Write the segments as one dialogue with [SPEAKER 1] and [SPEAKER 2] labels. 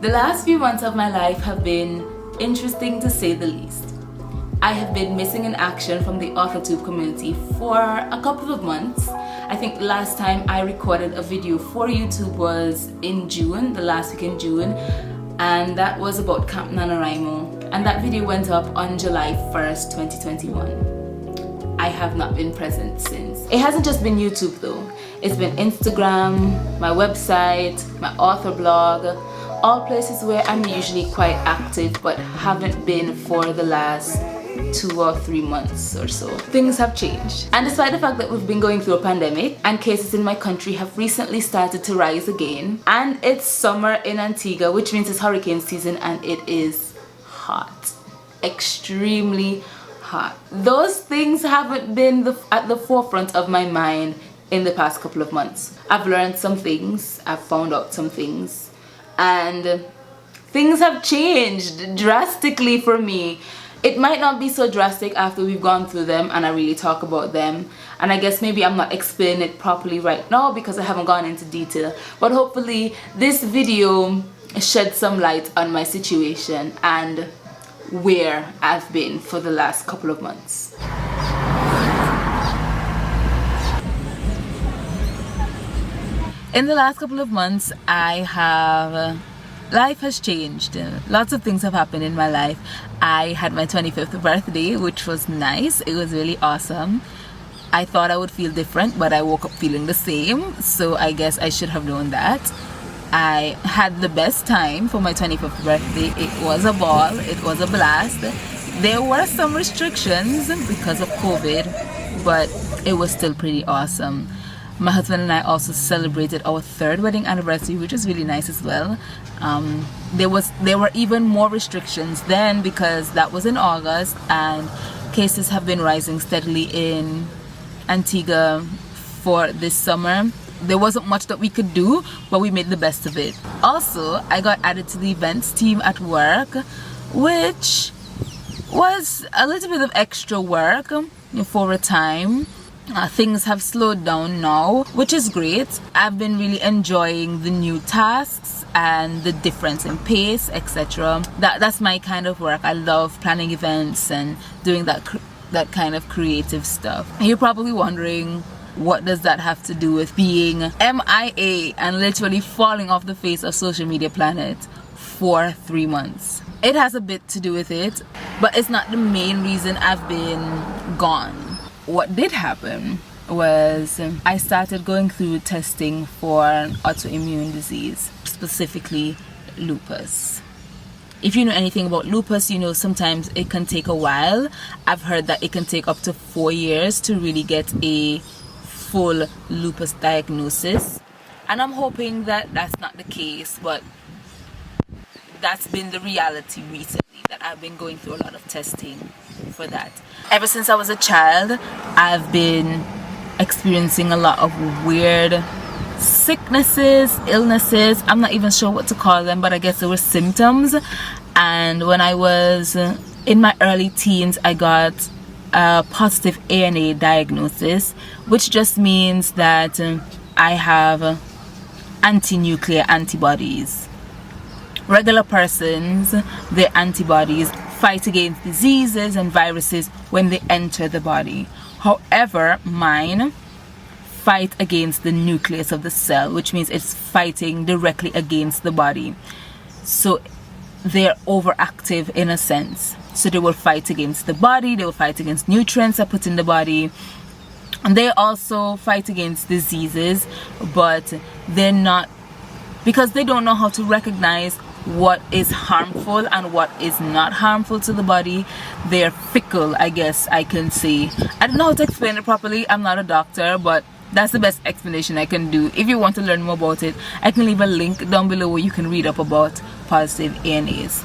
[SPEAKER 1] The last few months of my life have been interesting to say the least. I have been missing in action from the authortube community for a couple of months. I think the last time I recorded a video for YouTube was in June, the last week in June, and that was about Camp NaNoWriMo, and that video went up on July 1st, 2021. I have not been present since. It hasn't just been YouTube though. It's been Instagram, my website, my author blog, all places where I'm usually quite active but haven't been for the last 2 or 3 months or so. Things have changed. And despite the fact that we've been going through a pandemic and cases in my country have recently started to rise again, and it's summer in Antigua, which means it's hurricane season and it is hot. Extremely hot. Those things haven't been at the forefront of my mind in the past couple of months. I've learned some things, I've found out some things, and things have changed drastically for me. It might not be so drastic after we've gone through them and I really talk about them, and I guess maybe I'm not explaining it properly right now because I haven't gone into detail, but hopefully this video sheds some light on my situation and where I've been for the last couple of months. In the last couple of months, life has changed. Lots of things have happened in my life. I had my 25th birthday, which was nice. It was really awesome. I thought I would feel different, but I woke up feeling the same. So I guess I should have known that. I had the best time for my 25th birthday. It was a ball. It was a blast. There were some restrictions because of COVID, but it was still pretty awesome. My husband and I also celebrated our 3rd wedding anniversary, which was really nice as well. There were even more restrictions then because that was in August, and cases have been rising steadily in Antigua for this summer. There wasn't much that we could do, but we made the best of it. Also, I got added to the events team at work, which was a little bit of extra work for a time. Things have slowed down now, which is great. I've been really enjoying the new tasks and the difference in pace, etc. That's my kind of work. I love planning events and doing that kind of creative stuff. You're probably wondering, what does that have to do with being MIA and literally falling off the face of social media planet for 3 months? It has a bit to do with it, but it's not the main reason I've been gone. What did happen was I started going through testing for an autoimmune disease, specifically lupus. If you know anything about lupus, you know sometimes it can take a while. I've heard that it can take up to 4 years to really get a full lupus diagnosis, and I'm hoping that that's not the case, but that's been the reality recently, that I've been going through a lot of testing for that. Ever since I was a child, I've been experiencing a lot of weird sicknesses, illnesses. I'm not even sure what to call them, but I guess they were symptoms. And when I was in my early teens, I got a positive ANA diagnosis, which just means that I have anti-nuclear antibodies. Regular persons, their antibodies fight against diseases and viruses when they enter the body. However, mine fight against the nucleus of the cell, which means it's fighting directly against the body. So they're overactive in a sense. So they will fight against the body, they will fight against nutrients I put in the body, and they also fight against diseases, but they're not, because they don't know how to recognize what is harmful and what is not harmful to the body. They're fickle, I guess I can say. I don't know how to explain it properly. I'm not a doctor, but that's the best explanation I can do. If you want to learn more about it, I can leave a link down below where you can read up about positive ANAs.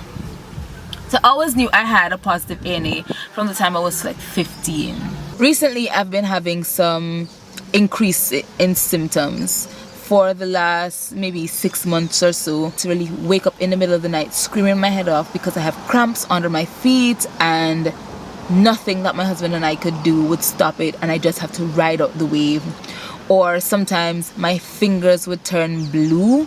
[SPEAKER 1] So I always knew I had a positive ANA from the time I was like 15. Recently, I've been having some increase in symptoms for the last maybe 6 months or so, to really wake up in the middle of the night screaming my head off because I have cramps under my feet, and nothing that my husband and I could do would stop it, and I just have to ride out the wave. Or sometimes my fingers would turn blue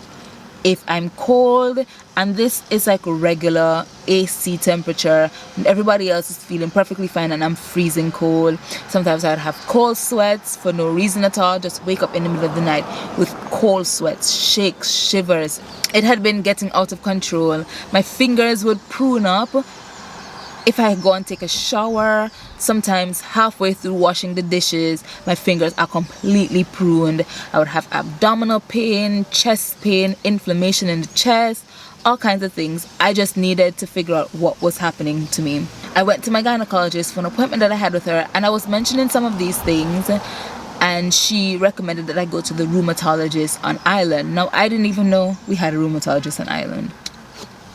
[SPEAKER 1] if I'm cold, and this is like regular AC temperature, and everybody else is feeling perfectly fine and I'm freezing cold. Sometimes I'd have cold sweats for no reason at all, just wake up in the middle of the night with cold sweats, shakes, shivers. It had been getting out of control. My fingers would prune up if I go and take a shower. Sometimes halfway through washing the dishes, my fingers are completely pruned. I would have abdominal pain, chest pain, inflammation in the chest, all kinds of things. I just needed to figure out what was happening to me. I went to my gynecologist for an appointment that I had with her, and I was mentioning some of these things, and she recommended that I go to the rheumatologist on Island. Now, I didn't even know we had a rheumatologist on Island.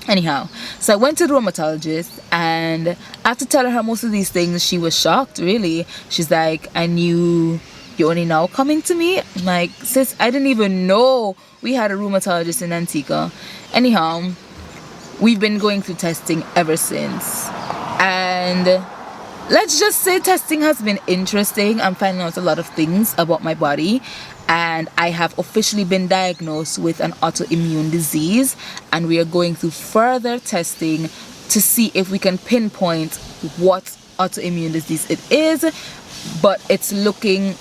[SPEAKER 1] Anyhow, so I went to the rheumatologist, and after telling her most of these things, she was shocked, really. She's like, I knew you're only now coming to me? I'm like, sis, I didn't even know we had a rheumatologist in Antigua. Anyhow, we've been going through testing ever since. And let's just say testing has been interesting. I'm finding out a lot of things about my body. And I have officially been diagnosed with an autoimmune disease, and we are going through further testing to see if we can pinpoint what autoimmune disease it is, but it's looking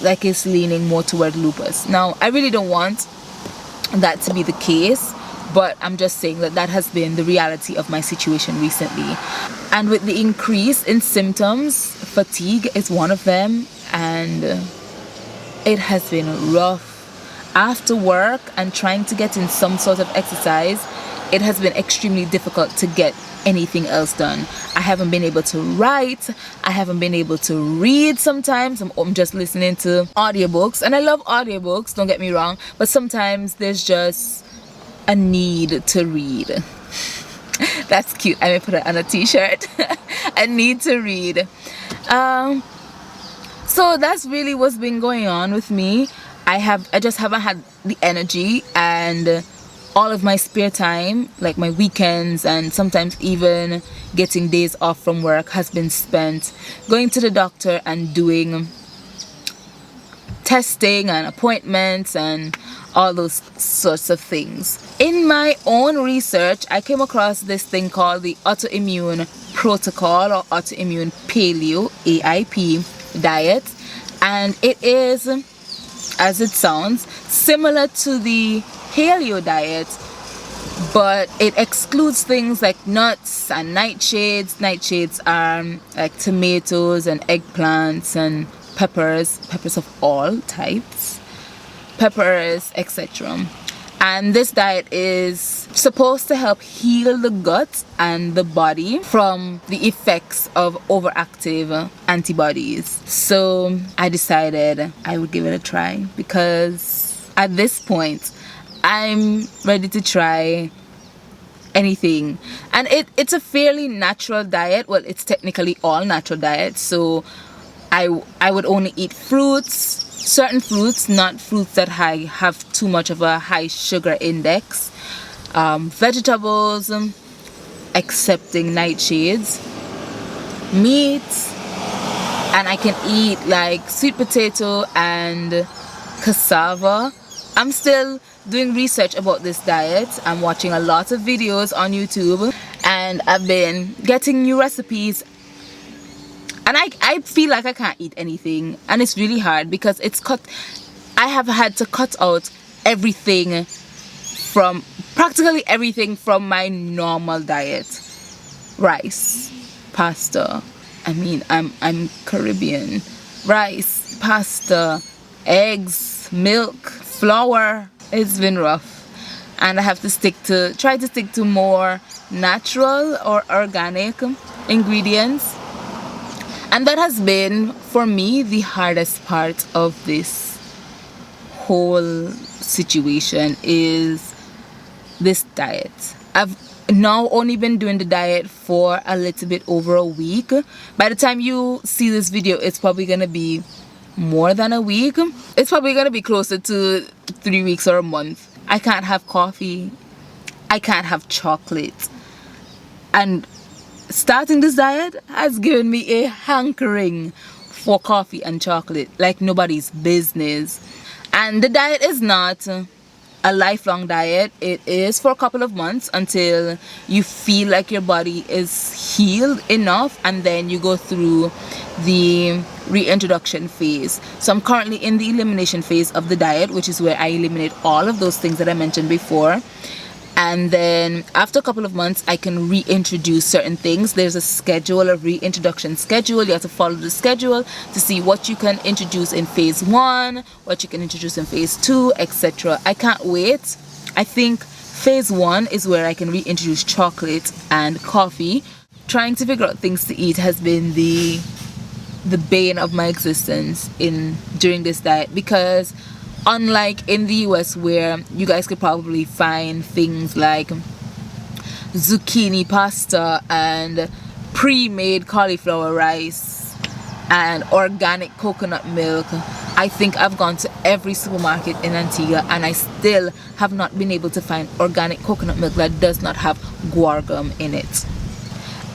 [SPEAKER 1] like it's leaning more toward lupus. Now, I really don't want that to be the case, but I'm just saying that that has been the reality of my situation recently. And with the increase in symptoms, fatigue is one of them, and it has been rough. After work and trying to get in some sort of exercise, it has been extremely difficult to get anything else done. I haven't been able to write. I haven't been able to read sometimes. I'm just listening to audiobooks. And I love audiobooks, don't get me wrong. But sometimes there's just a need to read. That's cute. I may put it on a t-shirt. A need to read. So that's really what's been going on with me. I just haven't had the energy, and all of my spare time, like my weekends and sometimes even getting days off from work, has been spent going to the doctor and doing testing and appointments and all those sorts of things. In my own research, I came across this thing called the Autoimmune Protocol, or Autoimmune Paleo, AIP diet, and it is, as it sounds, similar to the paleo diet, but it excludes things like nuts and nightshades. Nightshades are like tomatoes and eggplants and peppers of all types, peppers, etc. And this diet is supposed to help heal the gut and the body from the effects of overactive antibodies. So I decided I would give it a try, because at this point I'm ready to try anything. And it's a fairly natural diet. Well, it's technically all natural diet, so I would only eat fruits, certain fruits, not fruits that have too much of a high sugar index, vegetables, excepting nightshades, meat, and I can eat like sweet potato and cassava. I'm still doing research about this diet. I'm watching a lot of videos on YouTube, and I've been getting new recipes. And I feel like I can't eat anything, and it's really hard because I have had to cut out everything from, practically everything from my normal diet. Rice, pasta, I'm Caribbean. Rice, pasta, eggs, milk, flour. It's been rough, and I have to try to stick to more natural or organic ingredients. And that has been, for me, the hardest part of this whole situation, is this diet. I've now only been doing the diet for a little bit over a week. By the time you see this video, it's probably going to be more than a week. It's probably going to be closer to 3 weeks or a month. I can't have coffee. I can't have chocolate. And starting this diet has given me a hankering for coffee and chocolate like nobody's business. And the diet is not a a lifelong diet. It is for a couple of months until you feel like your body is healed enough, and then you go through the reintroduction phase. So I'm currently in the elimination phase of the diet, which is where I eliminate all of those things that I mentioned before. And then after a couple of months, I can reintroduce certain things. There's a schedule, a reintroduction schedule. You have to follow the schedule to see what you can introduce in phase 1, what you can introduce in phase 2, etc. I can't wait. I think phase 1 is where I can reintroduce chocolate and coffee. Trying to figure out things to eat has been the bane of my existence during this diet, because unlike in the US, where you guys could probably find things like zucchini pasta and pre-made cauliflower rice and organic coconut milk, I think I've gone to every supermarket in Antigua and I still have not been able to find organic coconut milk that does not have guar gum in it.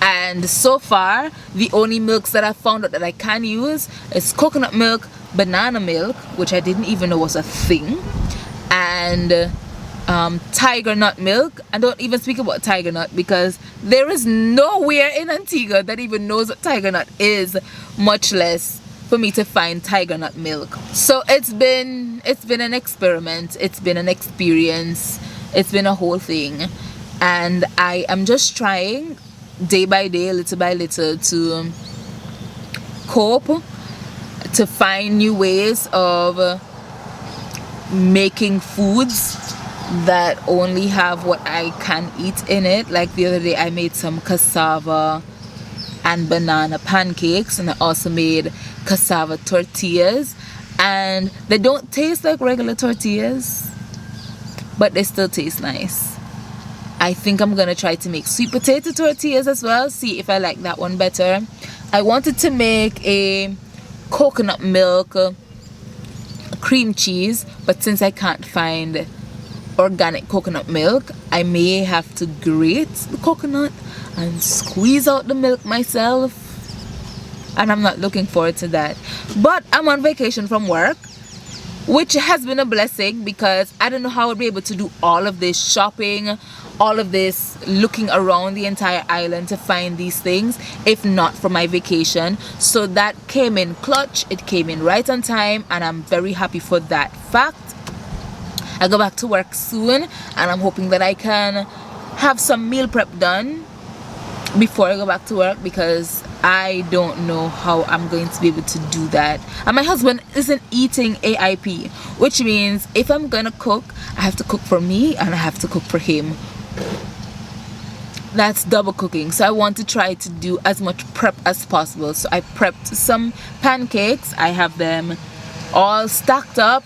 [SPEAKER 1] And so far, the only milks that I've found out that I can use is coconut milk, banana milk, which I didn't even know was a thing, and tiger nut milk. And don't even speak about tiger nut, because there is nowhere in Antigua that even knows what tiger nut is, much less for me to find tiger nut milk. So it's been an experiment, it's been an experience, it's been a whole thing, and I am just trying day by day, little by little, to cope, to find new ways of making foods that only have what I can eat in it. Like the other day, I made some cassava and banana pancakes, and I also made cassava tortillas, and they don't taste like regular tortillas, but they still taste nice. I think I'm gonna try to make sweet potato tortillas as well, see if I like that one better. I wanted to make a coconut milk cream cheese, but since I can't find organic coconut milk, I may have to grate the coconut and squeeze out the milk myself, and I'm not looking forward to that. But I'm on vacation from work, which has been a blessing, because I don't know how I'll be able to do all of this shopping, all of this looking around the entire island to find these things if not for my vacation. So that came in clutch, it came in right on time, and I'm very happy for that fact. I go back to work soon, and I'm hoping that I can have some meal prep done before I go back to work, because I don't know how I'm going to be able to do that. And my husband isn't eating AIP, which means if I'm gonna cook, I have to cook for me and I have to cook for him. That's double cooking. So I want to try to do as much prep as possible. So I prepped some pancakes. I have them all stacked up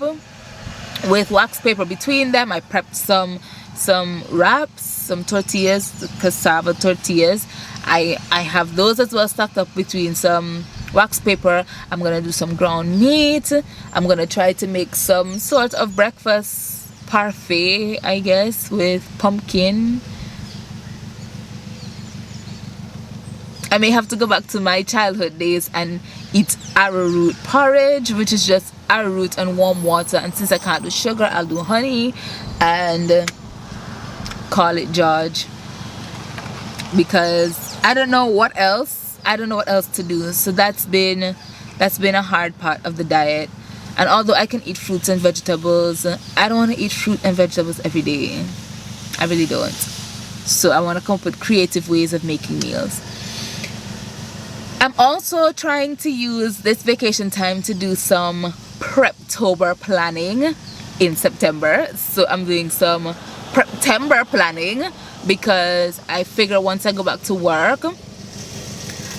[SPEAKER 1] with wax paper between them. I prepped some wraps, some tortillas, cassava tortillas. I have those as well stacked up between some wax paper. I'm gonna do some ground meat. I'm gonna try to make some sort of breakfast parfait, I guess, with pumpkin. I may have to go back to my childhood days and eat arrowroot porridge, which is just arrowroot and warm water, and since I can't do sugar, I'll do honey and call it George, because I don't know what else to do. So that's been a hard part of the diet. And although I can eat fruits and vegetables, I don't want to eat fruit and vegetables every day. I really don't. So I want to come up with creative ways of making meals. I'm also trying to use this vacation time to do some Preptober planning in September. So I'm doing some Preptember planning, because I figure once I go back to work,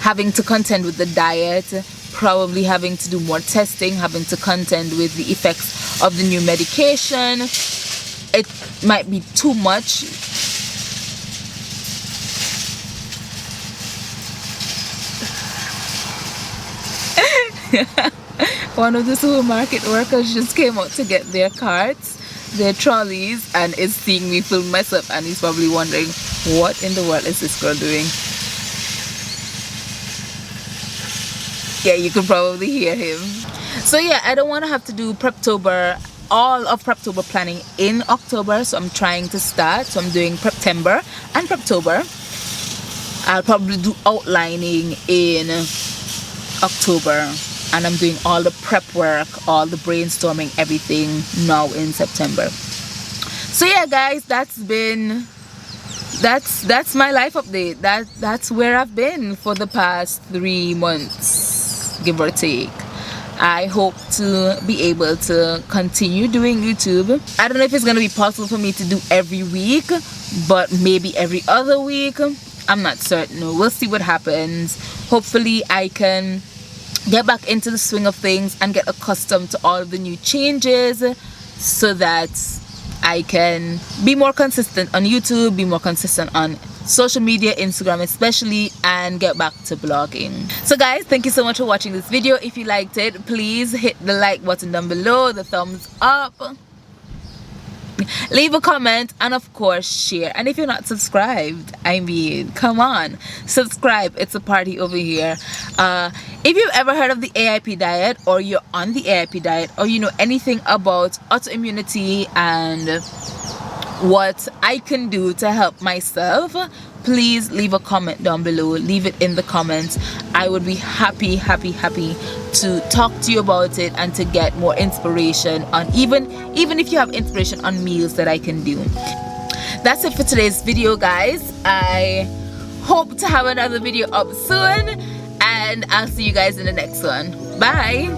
[SPEAKER 1] having to contend with the diet, probably having to do more testing, having to contend with the effects of the new medication, it might be too much. One of the supermarket workers just came out to get their carts, their trolleys, and is seeing me film myself, and he's probably wondering, what in the world is this girl doing? Yeah, you can probably hear him. So yeah, I don't want to have to do Preptober all of Preptober planning in October, so I'm trying to start. So I'm doing Preptember and Preptober. I'll probably do outlining in October, and I'm doing all the prep work, all the brainstorming, everything now in September. So yeah, guys, that's my life update. That's where I've been for the past 3 months, give or take. I hope to be able to continue doing YouTube. I don't know if it's going to be possible for me to do every week, but maybe every other week. I'm not certain. We'll see what happens. Hopefully I can get back into the swing of things and get accustomed to all of the new changes so that I can be more consistent on YouTube, be more consistent on social media, Instagram especially, and get back to blogging. So guys, thank you so much for watching this video. If you liked it, please hit the like button down below, the thumbs up, leave a comment, and of course share. And if you're not subscribed, I mean, come on, subscribe. It's a party over here. If you've ever heard of the AIP diet, or you're on the AIP diet, or you know anything about autoimmunity and what I can do to help myself, please leave a comment down below. Leave it in the comments. I would be happy to talk to you about it and to get more inspiration on even if you have inspiration on meals that I can do. That's it for today's video, guys. I hope to have another video up soon, and I'll see you guys in the next one. Bye.